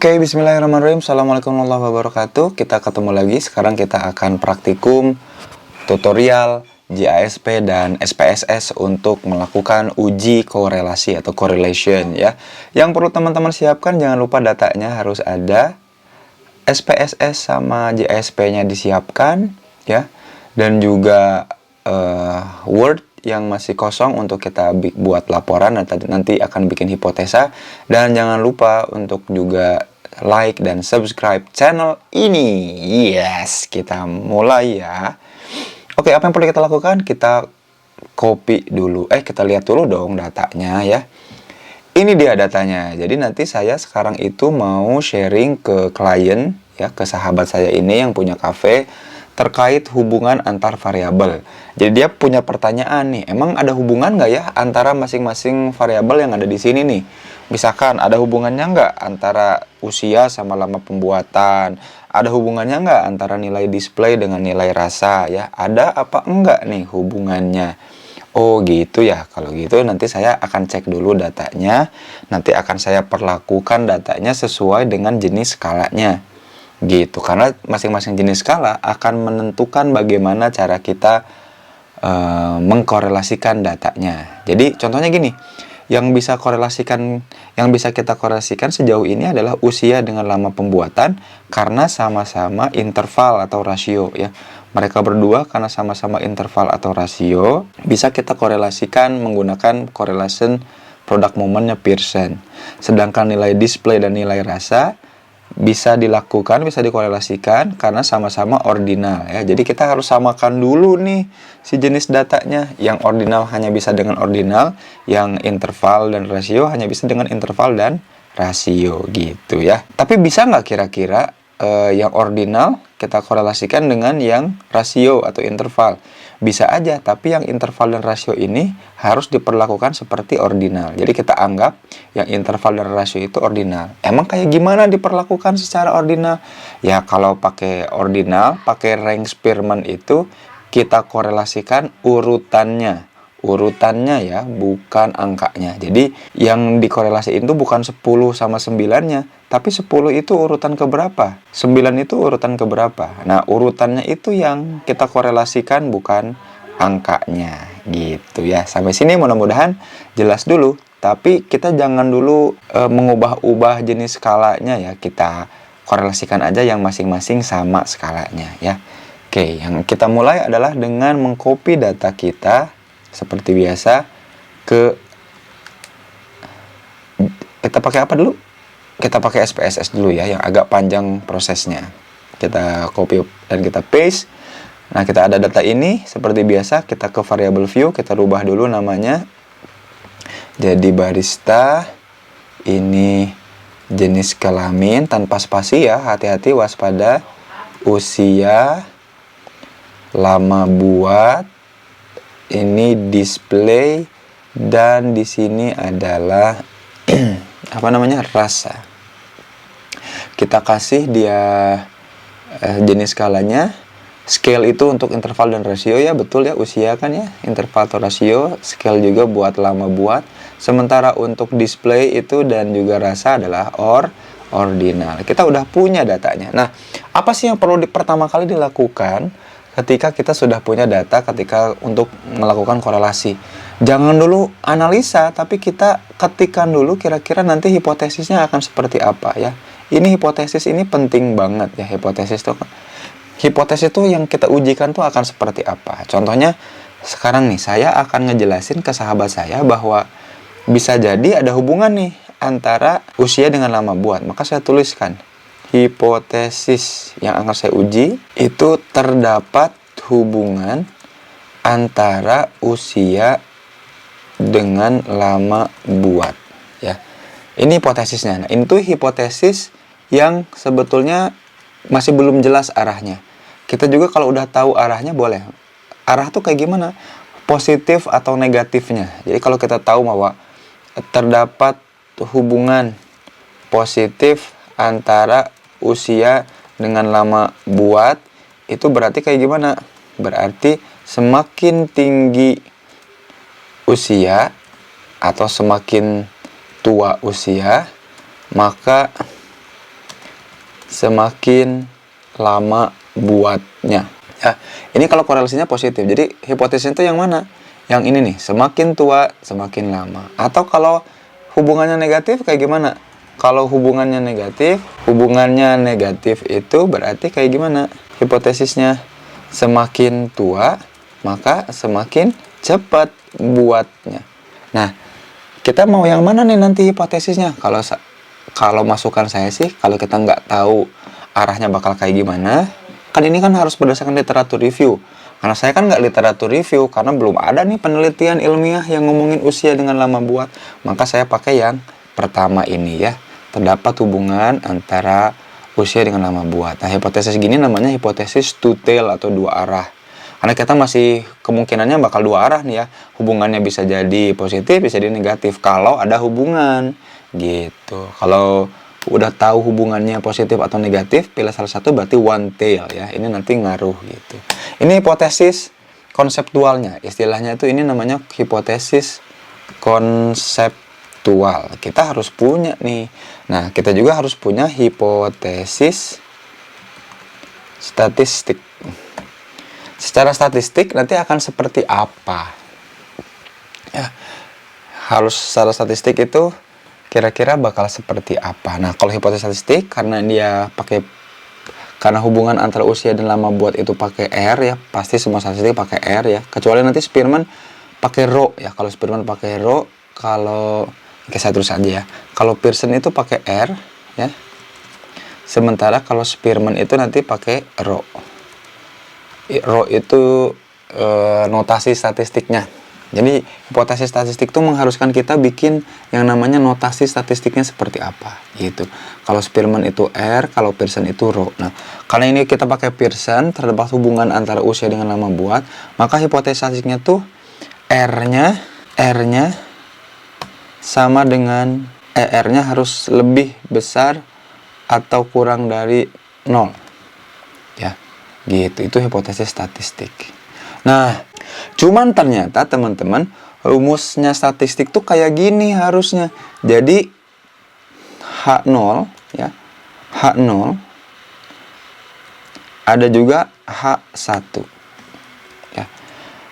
Oke, bismillahirrahmanirrahim. Assalamualaikum warahmatullahi wabarakatuh. Kita ketemu lagi. Sekarang kita akan praktikum tutorial JASP dan SPSS untuk melakukan uji korelasi atau correlation ya. Yang perlu teman-teman siapkan, jangan lupa datanya harus ada, SPSS sama JASP-nya disiapkan ya. Dan juga Word yang masih kosong untuk kita buat laporan, nanti akan bikin hipotesa. Dan jangan lupa untuk juga like dan subscribe channel ini. Yes, kita mulai ya. Oke, apa yang perlu kita lakukan? Kita copy dulu. Kita lihat dulu dong datanya ya. Ini dia datanya. Jadi nanti saya sekarang itu mau sharing ke klien ya, ke sahabat saya ini yang punya cafe, terkait hubungan antar variabel. Jadi dia punya pertanyaan nih, emang ada hubungan nggak ya antara masing-masing variabel yang ada di sini nih? Misalkan ada hubungannya nggak antara usia sama lama pembuatan? Ada hubungannya nggak antara nilai display dengan nilai rasa ya? Ada apa enggak nih hubungannya? Oh gitu ya, kalau gitu nanti saya akan cek dulu datanya. Nanti akan saya perlakukan datanya sesuai dengan jenis skalanya. Gitu, karena masing-masing jenis skala akan menentukan bagaimana cara kita mengkorelasikan datanya. Jadi contohnya gini, yang bisa kita korelasikan sejauh ini adalah usia dengan lama pembuatan karena sama-sama interval atau rasio ya. Mereka berdua karena sama-sama interval atau rasio bisa kita korelasikan menggunakan correlation product momentnya Pearson. Sedangkan nilai display dan nilai rasa bisa dikorelasikan karena sama-sama ordinal ya. Jadi kita harus samakan dulu nih si jenis datanya. Yang ordinal hanya bisa dengan ordinal, yang interval dan rasio hanya bisa dengan interval dan rasio gitu ya. Tapi bisa nggak kira-kira yang ordinal kita korelasikan dengan yang rasio atau interval? Bisa aja, tapi yang interval dan rasio ini harus diperlakukan seperti ordinal. Jadi kita anggap yang interval dan rasio itu ordinal. Emang kayak gimana diperlakukan secara ordinal? Ya kalau pakai ordinal, pakai rank Spearman itu kita korelasikan urutannya ya, bukan angkanya. Jadi yang dikorelasiin itu bukan 10 sama 9-nya, tapi 10 itu urutan keberapa, 9 itu urutan keberapa. Nah, urutannya itu yang kita korelasikan, bukan angkanya gitu ya. Sampai sini mudah-mudahan jelas dulu. Tapi kita jangan dulu mengubah-ubah jenis skalanya ya. Kita korelasikan aja yang masing-masing sama skalanya ya. Oke, yang kita mulai adalah dengan mengcopy data kita seperti biasa kita pakai apa dulu? Kita pakai SPSS dulu ya, yang agak panjang prosesnya. Kita copy dan kita paste. Nah, kita ada data ini seperti biasa, kita ke variable view, kita rubah dulu namanya jadi barista. Ini jenis kelamin tanpa spasi ya, hati-hati, waspada. Usia, lama buat, ini display, dan di sini adalah rasa. Kita kasih dia jenis skalanya. Scale itu untuk interval dan rasio ya, betul ya, usia kan ya, interval atau rasio. Scale juga buat lama buat. Sementara untuk display itu dan juga rasa adalah ordinal. Kita udah punya datanya. Nah, apa sih yang perlu pertama kali dilakukan ketika kita sudah punya data, ketika untuk melakukan korelasi? Jangan dulu analisa, tapi kita ketikkan dulu kira-kira nanti hipotesisnya akan seperti apa ya. Ini hipotesis ini penting banget ya, hipotesis itu yang kita ujikan tuh akan seperti apa. Contohnya sekarang nih, saya akan ngejelasin ke sahabat saya bahwa bisa jadi ada hubungan nih antara usia dengan lama buat. Maka saya tuliskan hipotesis yang akan saya uji itu terdapat hubungan antara usia dengan lama buat ya. Ini hipotesisnya. Nah, itu hipotesis yang sebetulnya masih belum jelas arahnya. Kita juga kalau udah tahu arahnya boleh. Arah tuh kayak gimana? Positif atau negatifnya. Jadi kalau kita tahu bahwa terdapat hubungan positif antara usia dengan lama buat, itu berarti kayak gimana? Berarti semakin tinggi usia atau semakin tua usia, maka semakin lama buatnya. Ya, ini kalau korelasinya positif. Jadi hipotesisnya itu yang mana? Yang ini nih, semakin tua semakin lama. Atau kalau hubungannya negatif kayak gimana? Kalau hubungannya negatif itu berarti kayak gimana? Hipotesisnya semakin tua maka semakin cepat buatnya. Nah, kita mau yang mana nih nanti hipotesisnya? Kalau masukan saya sih, kalau kita nggak tahu arahnya bakal kayak gimana, kan ini kan harus berdasarkan literatur review. Karena saya kan nggak literatur review, karena belum ada nih penelitian ilmiah yang ngomongin usia dengan lama buat. Maka saya pakai yang pertama ini ya. Terdapat hubungan antara usia dengan lama buat. Nah, hipotesis gini namanya hipotesis two tail atau dua arah. Karena kita masih kemungkinannya bakal dua arah nih ya. Hubungannya bisa jadi positif, bisa jadi negatif. Kalau ada hubungan gitu. Kalau udah tahu hubungannya positif atau negatif, pilih salah satu berarti one tail ya. Ini nanti ngaruh gitu. Ini hipotesis konseptualnya. Istilahnya itu ini namanya hipotesis konseptual. Kita harus punya nih. Nah, kita juga harus punya hipotesis statistik. Secara statistik nanti akan seperti apa? Ya, harus secara statistik itu kira-kira bakal seperti apa. Nah, kalau hipotesis statistik karena hubungan antara usia dan lama buat itu pakai R ya, pasti semua statistik pakai R ya. Kecuali nanti Spearman pakai rho ya. Kalau Spearman pakai rho, kalau saya terus aja ya. Kalau Pearson itu pakai R ya. Sementara kalau Spearman itu nanti pakai rho. Rho itu notasi statistiknya. Jadi hipotesis statistik itu mengharuskan kita bikin yang namanya notasi statistiknya seperti apa gitu. Kalau Spearman itu R, kalau Pearson itu rho. Nah, karena ini kita pakai Pearson, terdapat hubungan antara usia dengan lama buat, maka hipotesis statistiknya tuh R-nya sama dengan R-nya harus lebih besar atau kurang dari 0. Ya. Gitu, itu hipotesis statistik. Nah, cuman ternyata teman-teman, rumusnya statistik tuh kayak gini harusnya. Jadi H0 ya. H0 ada juga H1. Ya.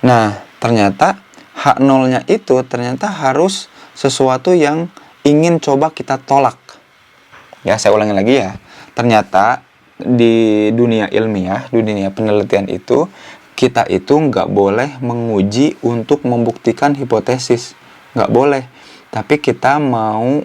Nah, ternyata H0-nya itu ternyata harus sesuatu yang ingin coba kita tolak. Ya, saya ulangi lagi ya. Ternyata di dunia ilmiah, dunia penelitian itu, kita itu nggak boleh menguji untuk membuktikan hipotesis. Nggak boleh. Tapi kita mau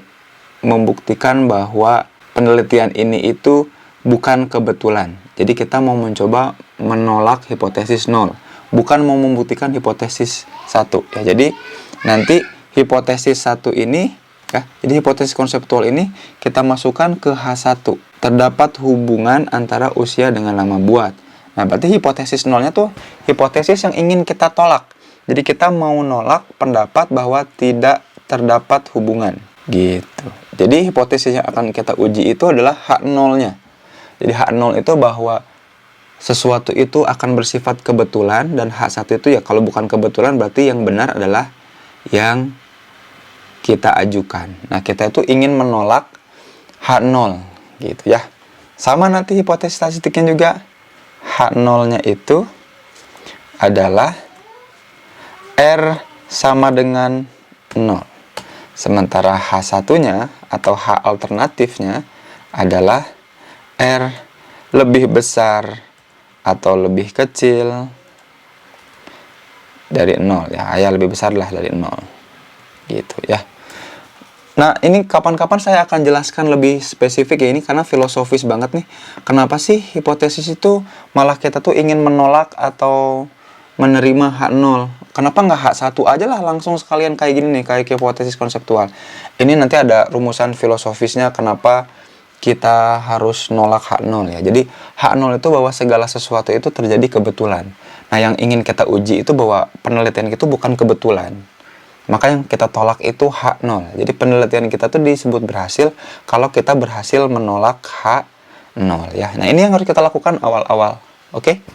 membuktikan bahwa penelitian ini itu bukan kebetulan. Jadi kita mau mencoba menolak hipotesis 0. Bukan mau membuktikan hipotesis 1. Ya, jadi nanti hipotesis 1 ini, ya, jadi hipotesis konseptual ini kita masukkan ke H1. Terdapat hubungan antara usia dengan lama buat. Nah, berarti hipotesis nolnya tuh hipotesis yang ingin kita tolak. Jadi kita mau nolak pendapat bahwa tidak terdapat hubungan. Gitu. Jadi hipotesis yang akan kita uji itu adalah H0-nya. Jadi H0 itu bahwa sesuatu itu akan bersifat kebetulan, dan H1 itu ya kalau bukan kebetulan berarti yang benar adalah yang kita ajukan. Nah, kita itu ingin menolak H0. Gitu ya. Sama nanti hipotesis statistiknya juga. H0-nya itu adalah R sama dengan 0. Sementara H1-nya atau H alternatifnya adalah R lebih besar atau lebih kecil dari 0 ya. Ya lebih besar lah dari 0. Gitu ya. Nah, ini kapan-kapan saya akan jelaskan lebih spesifik ya, ini karena filosofis banget nih. Kenapa sih hipotesis itu malah kita tuh ingin menolak atau menerima H0? Kenapa nggak H1 aja lah langsung sekalian kayak gini nih, kayak hipotesis konseptual. Ini nanti ada rumusan filosofisnya kenapa kita harus nolak H0 ya. Jadi H0 itu bahwa segala sesuatu itu terjadi kebetulan. Nah, yang ingin kita uji itu bahwa penelitian itu bukan kebetulan. Maka yang kita tolak itu H0. Jadi penelitian kita tuh disebut berhasil kalau kita berhasil menolak H0 ya. Nah, ini yang harus kita lakukan awal-awal. Oke?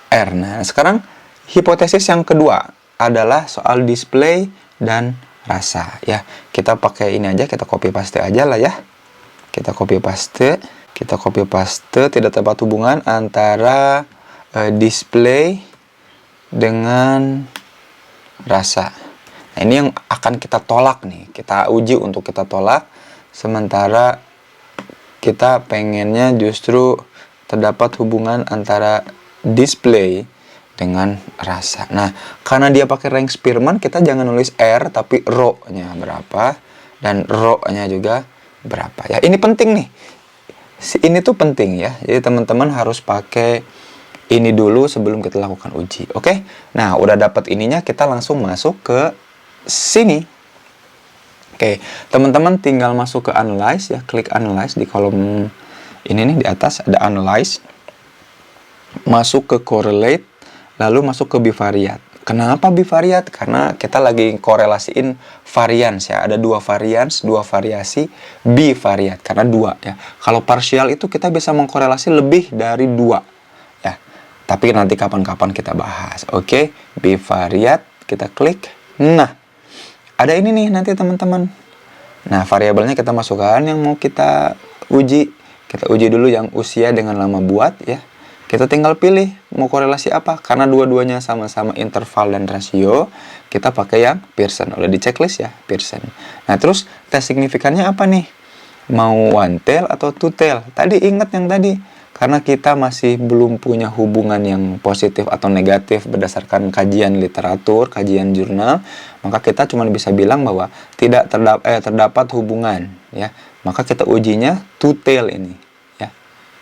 R. Nah, sekarang hipotesis yang kedua adalah soal display dan rasa ya. Kita pakai ini aja, kita copy paste aja lah ya. Kita copy paste, tidak terdapat hubungan antara display dengan rasa. Nah, ini yang akan kita tolak nih, kita uji untuk kita tolak, sementara kita pengennya justru terdapat hubungan antara display dengan rasa. Nah, karena dia pakai rank Spearman, kita jangan nulis R tapi row-nya berapa dan row-nya juga berapa ya. Ini penting nih. Ini tuh penting ya. Jadi teman-teman harus pakai ini dulu sebelum kita lakukan uji. Oke? Nah, udah dapat ininya, kita langsung masuk ke sini. Oke, teman-teman tinggal masuk ke analyze ya, klik analyze di kolom ini nih, di atas ada analyze. Masuk ke correlate, lalu masuk ke bivariate. Kenapa bivariate? Karena kita lagi korelasiin varians ya. Ada dua varians, dua variasi, bivariate. Karena dua ya. Kalau partial itu kita bisa mengkorelasi lebih dari dua ya. Tapi nanti kapan-kapan kita bahas. Oke, bivariate, kita klik. Nah, ada ini nih nanti teman-teman. Nah, variabelnya kita masukkan yang mau kita uji. Kita uji dulu yang usia dengan lama buat ya. Kita tinggal pilih mau korelasi apa. Karena dua-duanya sama-sama interval dan rasio, kita pakai yang Pearson. Udah di checklist ya, Pearson. Nah, terus tes signifikannya apa nih? Mau one tail atau two tail? Tadi ingat yang tadi. Karena kita masih belum punya hubungan yang positif atau negatif berdasarkan kajian literatur, kajian jurnal, maka kita cuma bisa bilang bahwa tidak terdapat hubungan ya. Maka kita ujinya two tail ini ya.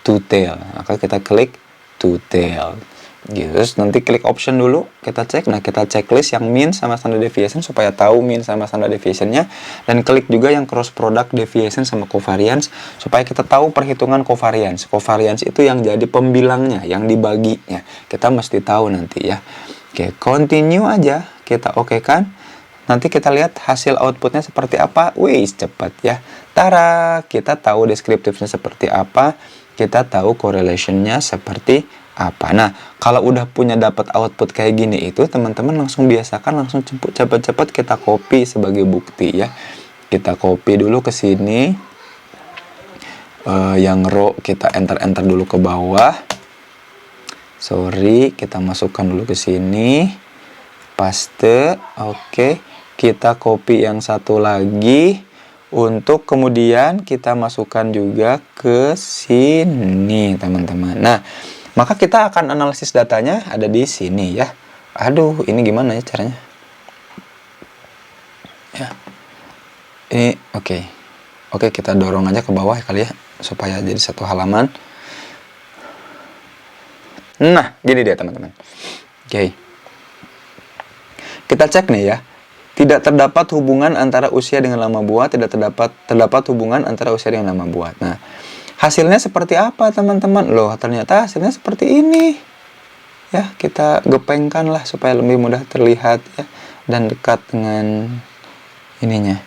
Two tail. Maka kita klik two tail. Gitu. Terus nanti klik option dulu, kita cek. Nah, kita checklist yang mean sama standard deviation supaya tahu mean sama standard deviation-nya, dan klik juga yang cross product deviation sama covariance supaya kita tahu perhitungan covariance. Covariance itu yang jadi pembilangnya, yang dibaginya. Kita mesti tahu nanti ya. Oke, continue aja, kita oke kan. Nanti kita lihat hasil outputnya seperti apa. Wih, cepat ya. Tara, kita tahu deskriptifnya seperti apa, kita tahu correlation-nya seperti apa. Nah, kalau udah punya dapat output kayak gini itu, teman-teman langsung biasakan, langsung cepat-cepat kita copy sebagai bukti ya. Kita copy dulu ke sini. Yang row kita enter dulu ke bawah. Sorry, kita masukkan dulu ke sini. Paste. Oke. Kita copy yang satu lagi. Untuk kemudian kita masukkan juga ke sini, teman-teman. Nah, maka kita akan analisis datanya ada di sini ya. Aduh, ini gimana ya caranya? Ya. Ini oke. Oke, kita dorong aja ke bawah kali ya supaya jadi satu halaman. Nah, gini dia teman-teman. Oke. Kita cek nih ya. Tidak terdapat hubungan antara usia dengan lama buat, tidak terdapat hubungan antara usia dengan lama buat. Nah, hasilnya seperti apa teman-teman? Loh, ternyata hasilnya seperti ini. Ya, kita gepengkan lah supaya lebih mudah terlihat ya, dan dekat dengan ininya.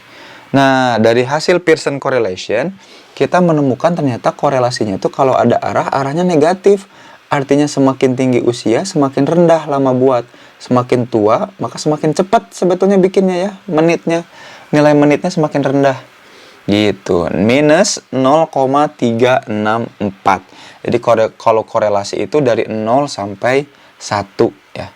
Nah, dari hasil Pearson correlation, kita menemukan ternyata korelasinya itu kalau ada arahnya negatif. Artinya semakin tinggi usia, semakin rendah lama buat. Semakin tua, maka semakin cepat sebetulnya bikinnya ya, menitnya. Nilai menitnya semakin rendah. Gitu, minus 0,364. Jadi kalau korelasi itu dari 0 sampai 1 ya.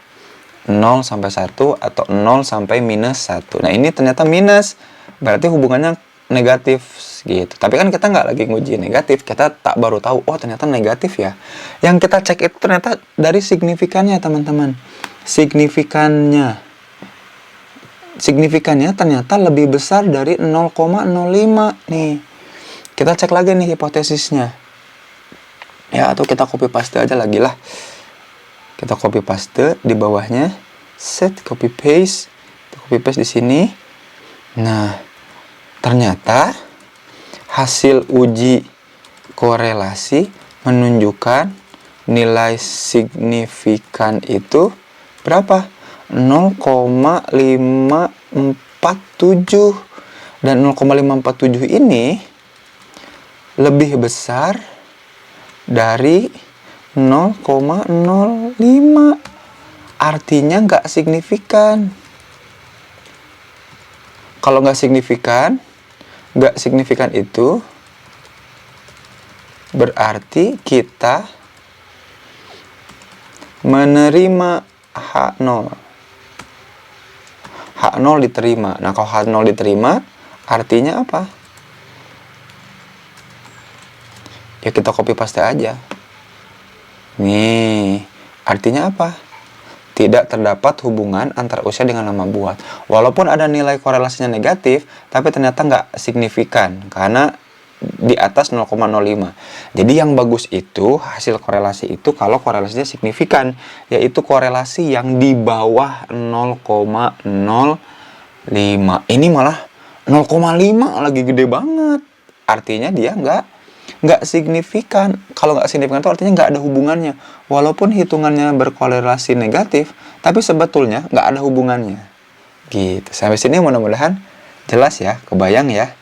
0 sampai 1 atau 0 sampai minus 1. Nah, ini ternyata minus. Berarti hubungannya negatif gitu. Tapi kan kita nggak lagi nguji negatif, kita tak baru tahu, oh ternyata negatif ya. Yang kita cek itu ternyata dari signifikannya, teman-teman. Signifikannya ternyata lebih besar dari 0,05 nih. Kita cek lagi nih hipotesisnya. Ya, atau kita copy paste aja lagi lah. Kita copy paste di bawahnya. Set, copy paste. Kita copy paste di sini. Nah, ternyata hasil uji korelasi menunjukkan nilai signifikan itu berapa? 0,547. Dan 0,547 ini lebih besar dari 0,05. Artinya nggak signifikan. Kalau nggak signifikan itu berarti kita menerima H0. H0 diterima. Nah, kalau H0 diterima, artinya apa? Ya kita copy paste aja. Nih, artinya apa? Tidak terdapat hubungan antara usia dengan lama buat. Walaupun ada nilai korelasinya negatif, tapi ternyata nggak signifikan karena di atas 0,05. Jadi yang bagus itu, hasil korelasi itu kalau korelasinya signifikan, yaitu korelasi yang di bawah 0,05. Ini malah 0,5 lagi gede banget. Artinya dia nggak signifikan. Kalau nggak signifikan itu artinya nggak ada hubungannya. Walaupun hitungannya berkorelasi negatif, tapi sebetulnya nggak ada hubungannya. Gitu. Sampai sini mudah-mudahan jelas ya, kebayang ya.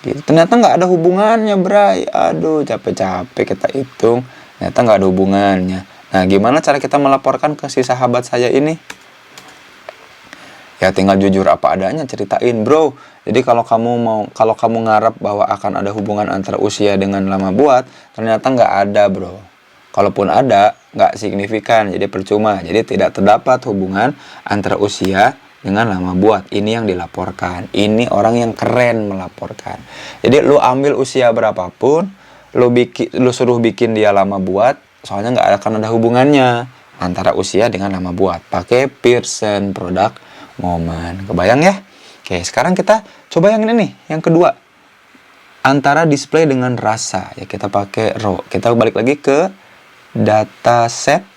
Gitu. Ternyata nggak ada hubungannya, Bray. Aduh, capek-capek kita hitung. Ternyata nggak ada hubungannya. Nah, gimana cara kita melaporkan ke si sahabat saya ini? Ya tinggal jujur apa adanya, ceritain, bro. Jadi kalau kamu ngarep bahwa akan ada hubungan antara usia dengan lama buat, ternyata nggak ada, bro. Kalaupun ada, nggak signifikan, jadi percuma. Jadi tidak terdapat hubungan antara usia dengan lama buat. Ini yang dilaporkan. Ini orang yang keren melaporkan. Jadi lu ambil usia berapapun, lu suruh bikin dia lama buat, soalnya nggak akan ada hubungannya antara usia dengan lama buat. Pakai Pearson Product Moment. Kebayang ya? Oke, sekarang kita coba yang ini nih, yang kedua. Antara display dengan rasa. Ya, kita pakai row. Kita balik lagi ke dataset.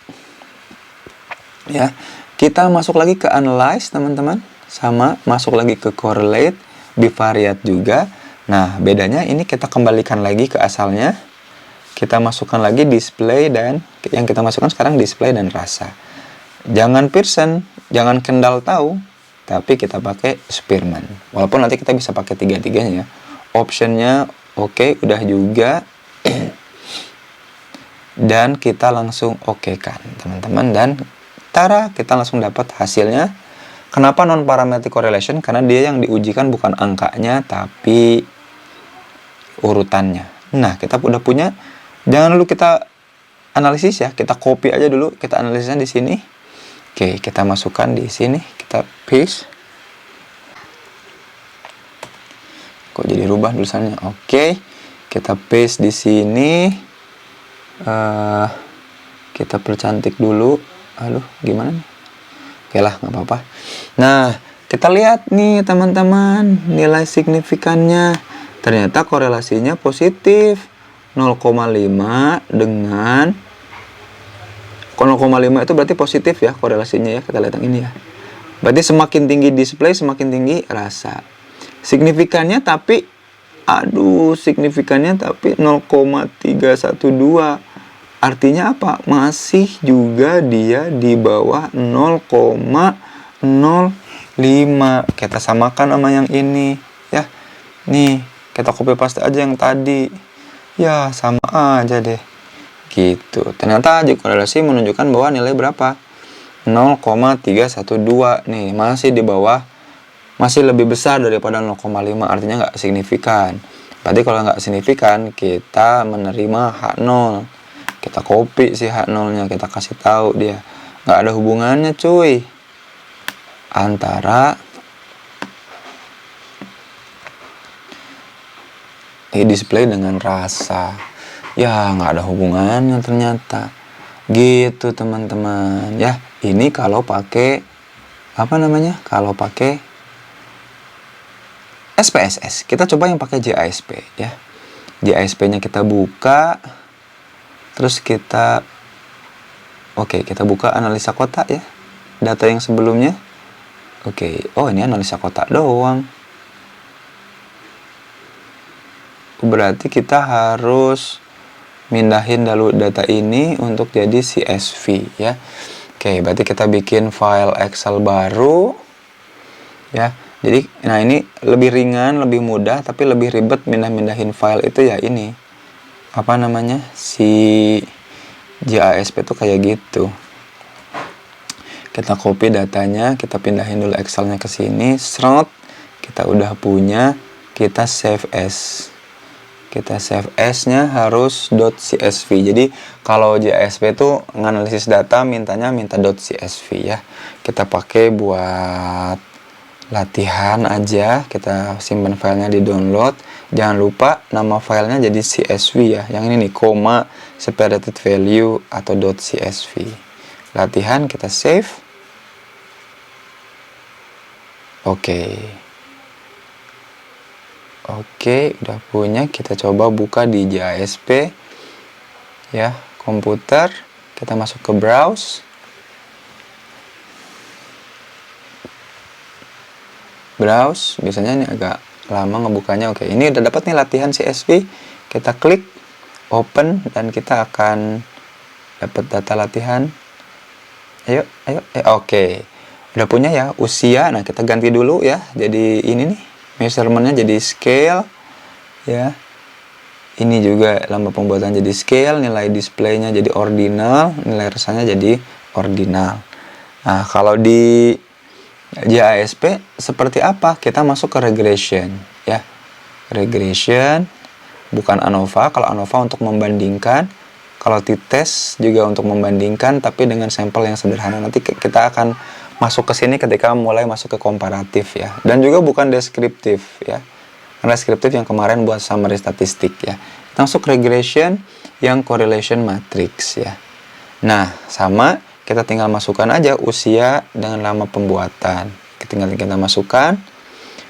Ya. Kita masuk lagi ke analyze, teman-teman. Sama, masuk lagi ke correlate, bivariate juga. Nah, bedanya ini kita kembalikan lagi ke asalnya. Kita masukkan lagi display dan yang kita masukkan sekarang display dan rasa. Jangan Pearson, jangan Kendall tahu, tapi kita pakai Spearman. Walaupun nanti kita bisa pakai tiga-tiganya ya. Optionnya oke, udah juga. Dan kita langsung oke kan, teman-teman. Dan tara, kita langsung dapat hasilnya. Kenapa non-parametric correlation? Karena dia yang diujikan bukan angkanya, tapi urutannya. Nah, kita udah punya. Jangan dulu kita analisis ya. Kita copy aja dulu. Kita analisisnya di sini. Oke, kita masukkan di sini. Kita paste. Kok jadi rubah tulisannya? Oke, kita paste di sini. Kita percantik dulu. Aduh, gimana nih? Oke lah, nggak apa-apa. Nah, kita lihat nih teman-teman, nilai signifikannya. Ternyata korelasinya positif. 0,5 dengan 0,5 itu berarti positif ya korelasinya ya. Kita lihat yang ini ya. Berarti semakin tinggi display, semakin tinggi rasa. Signifikannya tapi, signifikannya tapi 0,312. Artinya apa? Masih juga dia di bawah 0,05. Kita samakan sama yang ini ya. Nih, kita copy paste aja yang tadi. Ya, sama aja deh. Gitu. Ternyata korelasi menunjukkan bahwa nilai berapa? 0,312. Nih, masih di bawah, masih lebih besar daripada 0,5. Artinya nggak signifikan. Berarti kalau nggak signifikan, kita menerima H0. Kita copy si H0-nya, kita kasih tahu dia. Nggak ada hubungannya, cuy. Antara display dengan rasa. Ya, nggak ada hubungannya ternyata. Gitu, teman-teman. Ya, ini kalau pakai Kalau pakai SPSS. Kita coba yang pakai JASP ya. JASP-nya kita buka. Terus kita kita buka analisa kotak ya. Data yang sebelumnya. Oh, ini analisa kotak doang. Berarti kita harus mindahin dulu data ini untuk jadi CSV ya. Berarti kita bikin file Excel baru ya. Jadi, nah ini lebih ringan, lebih mudah, tapi lebih ribet mindahin file itu ya ini. Si JASP itu kayak gitu. Kita copy datanya, kita pindahin dulu Excelnya ke sini, kita udah punya, kita save as. kita save as-nya harus .csv. Jadi kalau JASP itu nganalisis data minta .csv ya. Kita pakai buat latihan aja, kita simpan filenya di download. Jangan lupa nama filenya jadi CSV ya. Yang ini nih, koma separated value atau .csv. Latihan kita save. Oke, udah punya. Kita coba buka di JASP ya, komputer. Kita masuk ke browse. Biasanya ini agak lama ngebukanya. Oke, ini udah dapat nih latihan CSV. Kita klik open dan kita akan dapat data latihan. Ayo. Oke. Udah punya ya usia. Nah, kita ganti dulu ya. Jadi ini nih, measurementnya jadi scale ya. Ini juga lama pembuatan jadi scale, nilai displaynya jadi ordinal, nilai resanya jadi ordinal. Nah, kalau di JASP seperti apa? Kita masuk ke regression ya. Regression bukan ANOVA. Kalau ANOVA untuk membandingkan, kalau t-test juga untuk membandingkan tapi dengan sampel yang sederhana. Nanti kita akan masuk ke sini ketika mulai masuk ke komparatif ya. Dan juga bukan deskriptif ya. Karena deskriptif yang kemarin buat summary statistik ya. Kita masuk regression yang correlation matrix ya. Nah, sama kita tinggal masukkan aja usia dengan lama pembuatan. Tinggal kita masukkan.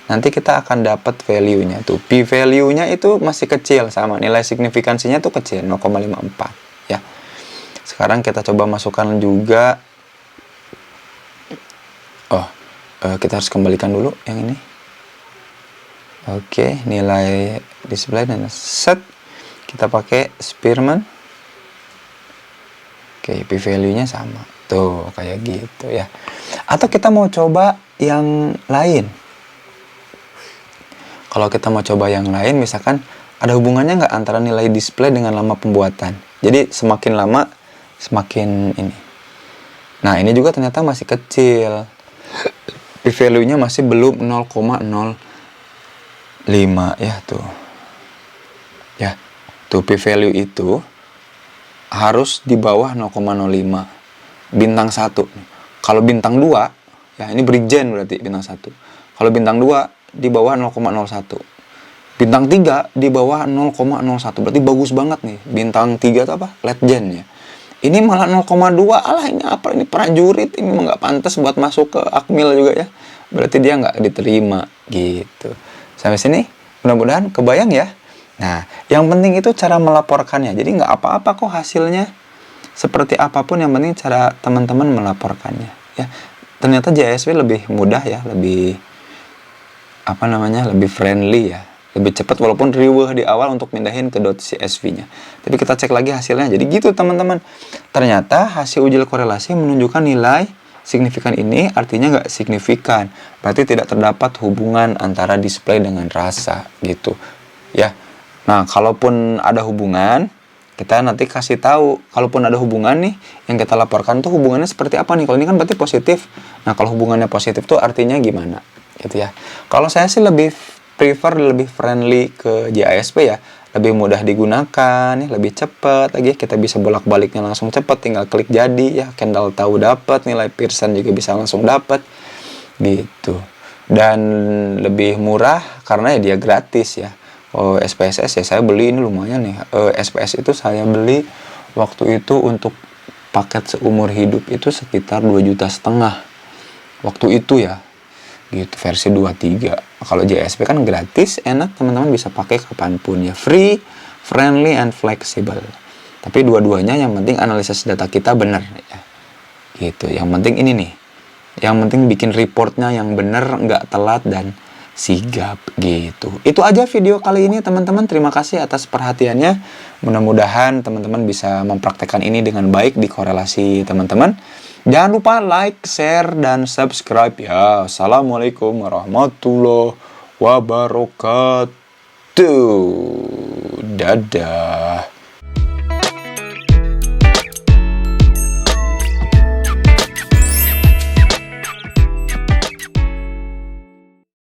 Nanti kita akan dapat value-nya tuh. P value-nya itu masih kecil, sama nilai signifikansinya tuh kecil 0,54 ya. Sekarang kita coba masukkan juga. Kita harus kembalikan dulu yang ini. Oke, nilai display dan set. Kita pakai Spearman. Oke, p-value-nya sama. Tuh, kayak gitu ya. Atau kita mau coba yang lain. Kalau kita mau coba yang lain, misalkan ada hubungannya nggak antara nilai display dengan lama pembuatan. Jadi semakin lama, semakin ini. Nah, ini juga ternyata masih kecil. P-value-nya masih belum 0,05 ya tuh. Ya, tuh p-value itu harus di bawah 0,05. Bintang 1. Kalau bintang 2, ya ini Bridgen berarti bintang 1. Kalau bintang 2 di bawah 0,01. Bintang 3 di bawah 0,01. Berarti bagus banget nih. Bintang 3 itu apa? Legend ya. Ini malah 0,2. Alah, ini apa? Ini prajurit. Ini nggak pantas buat masuk ke Akmil juga ya. Berarti dia nggak diterima gitu. Sampai sini mudah-mudahan kebayang ya. Nah, yang penting itu cara melaporkannya. Jadi nggak apa-apa kok hasilnya. Seperti apapun, yang penting cara teman-teman melaporkannya ya. Ternyata JASP lebih mudah ya, lebih lebih friendly ya, lebih cepat, walaupun riweuh di awal untuk mindahin ke .csv-nya. Tapi kita cek lagi hasilnya. Jadi gitu teman-teman. Ternyata hasil uji korelasi menunjukkan nilai signifikan ini artinya nggak signifikan. Berarti tidak terdapat hubungan antara display dengan rasa gitu ya. Nah, kalaupun ada hubungan, kita nanti kasih tahu. Kalaupun ada hubungan nih, yang kita laporkan tuh hubungannya seperti apa nih. Kalau ini kan berarti positif. Nah, kalau hubungannya positif tuh artinya gimana gitu ya. Kalau saya sih lebih prefer, lebih friendly ke JASP ya. Lebih mudah digunakan ya, lebih cepat lagi. Kita bisa bolak-baliknya langsung cepat, tinggal klik jadi ya. Kendall tahu dapat, nilai Pearson juga bisa langsung dapat gitu. Dan lebih murah karena ya dia gratis ya. Oh, SPSS ya saya beli ini lumayan nih. SPS itu saya beli waktu itu untuk paket seumur hidup itu sekitar 2,5 juta waktu itu ya. Gitu, versi 23. Kalau JASP kan gratis, enak, teman-teman bisa pakai kapanpun ya, free, friendly, and flexible. Tapi dua-duanya yang penting analisis data kita benar ya. Gitu, yang penting ini nih, yang penting bikin reportnya yang benar, nggak telat dan sigap gitu. Itu aja video kali ini teman-teman. Terima kasih atas perhatiannya. Mudah-mudahan teman-teman bisa mempraktekkan ini dengan baik di korelasi teman-teman. Jangan lupa like, share, dan subscribe ya. Assalamualaikum warahmatullahi wabarakatuh. Dadah.